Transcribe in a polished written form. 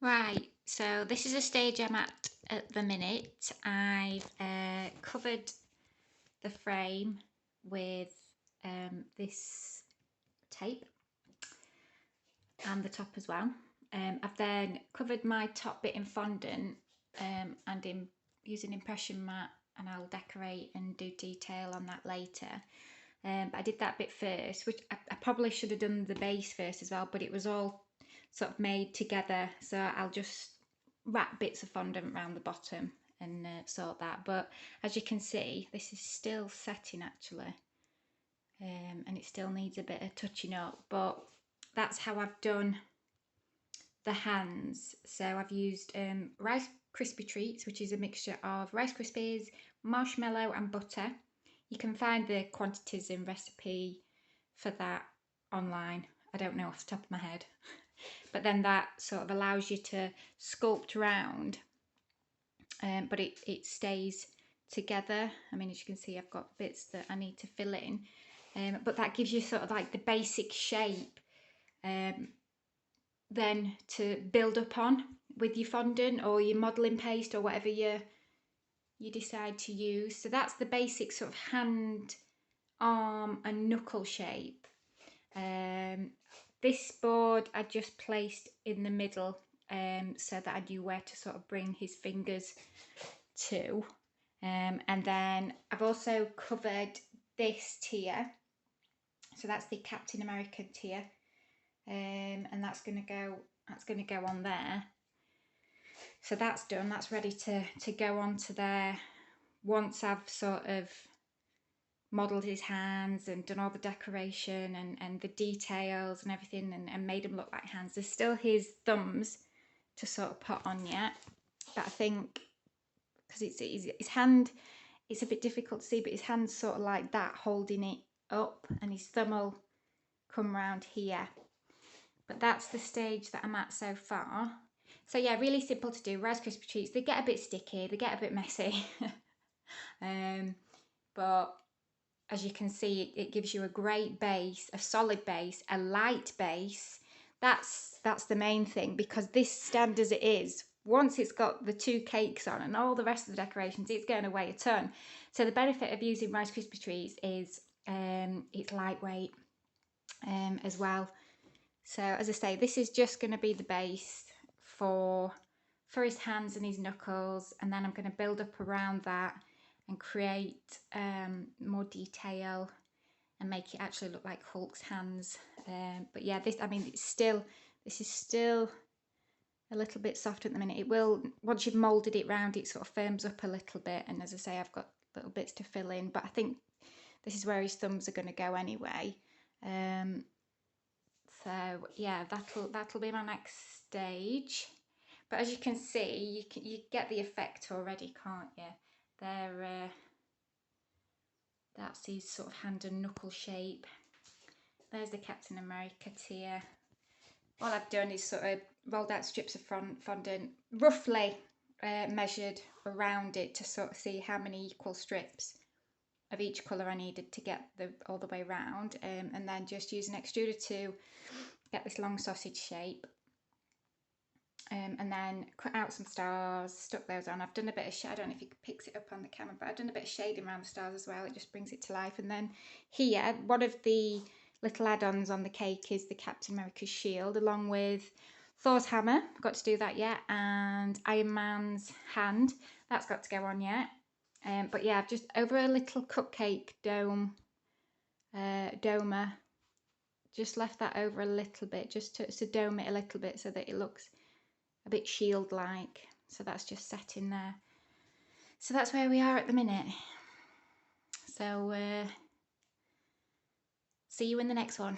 Right, so this is a stage I'm at the minute. I've covered the frame with this tape and the top as well. I've then covered my top bit in fondant and in using impression mat, and I'll decorate and do detail on that later. But I did that bit first, which I probably should have done the base first as well, but it was all sort of made together, so I'll just wrap bits of fondant around the bottom and sort that. But as you can see, this is still setting actually, and it still needs a bit of touching up, but that's how I've done the hands. So I've used Rice Krispie treats, which is a mixture of Rice Krispies, marshmallow and butter. You can find the quantities and recipe for that online. I don't know off the top of my head. But then that sort of allows you to sculpt around, but it stays together. I mean, as you can see, I've got bits that I need to fill in, but that gives you sort of like the basic shape then to build up on with your fondant or your modelling paste or whatever you decide to use. So that's the basic sort of hand, arm and knuckle shape. This board I just placed in the middle so that I knew where to sort of bring his fingers to. And then I've also covered this tier. So that's the Captain America tier. And that's gonna go on there. So that's done, that's ready to go onto there once I've sort of modelled his hands and done all the decoration and the details and everything and made them look like hands. There's still his thumbs to sort of put on yet, but I think because his hand, it's a bit difficult to see, but his hand's sort of like that holding it up and his thumb will come round here. But that's the stage that I'm at so far. So yeah, really simple to do. Rice Krispie treats, they get a bit sticky, they get a bit messy. But as you can see, it gives you a great base, a solid base, a light base. That's the main thing, because this stand as it is, once it's got the two cakes on and all the rest of the decorations, it's going to weigh a ton. So the benefit of using Rice Krispie treats is it's lightweight as well. So as I say, this is just going to be the base for his hands and his knuckles, and then I'm going to build up around that and create more detail and make it actually look like Hulk's hands. But yeah, this is still a little bit soft at the minute. It will, once you've moulded it round, it sort of firms up a little bit, and as I say, I've got little bits to fill in, but I think this is where his thumbs are going to go anyway. So yeah, that'll be my next stage. But as you can see, you get the effect already, can't you? There, that's his sort of hand and knuckle shape. There's the Captain America tier. All I've done is sort of rolled out strips of fondant, roughly measured around it to sort of see how many equal strips of each colour I needed to get all the way round, and then just use an extruder to get this long sausage shape, and then cut out some stars, stuck those on. I've done a bit of shade, I don't know if you can pick it up on the camera, but I've done a bit of shading around the stars as well. It just brings it to life. And then here, one of the little add-ons on the cake is the Captain America's shield, along with Thor's hammer, got to do that yet, and Iron Man's hand, that's got to go on yet. But yeah, I've just over a little cupcake domer, just left that over a little bit, just to dome it a little bit so that it looks a bit shield like. So that's just set in there. So that's where we are at the minute. So see you in the next one.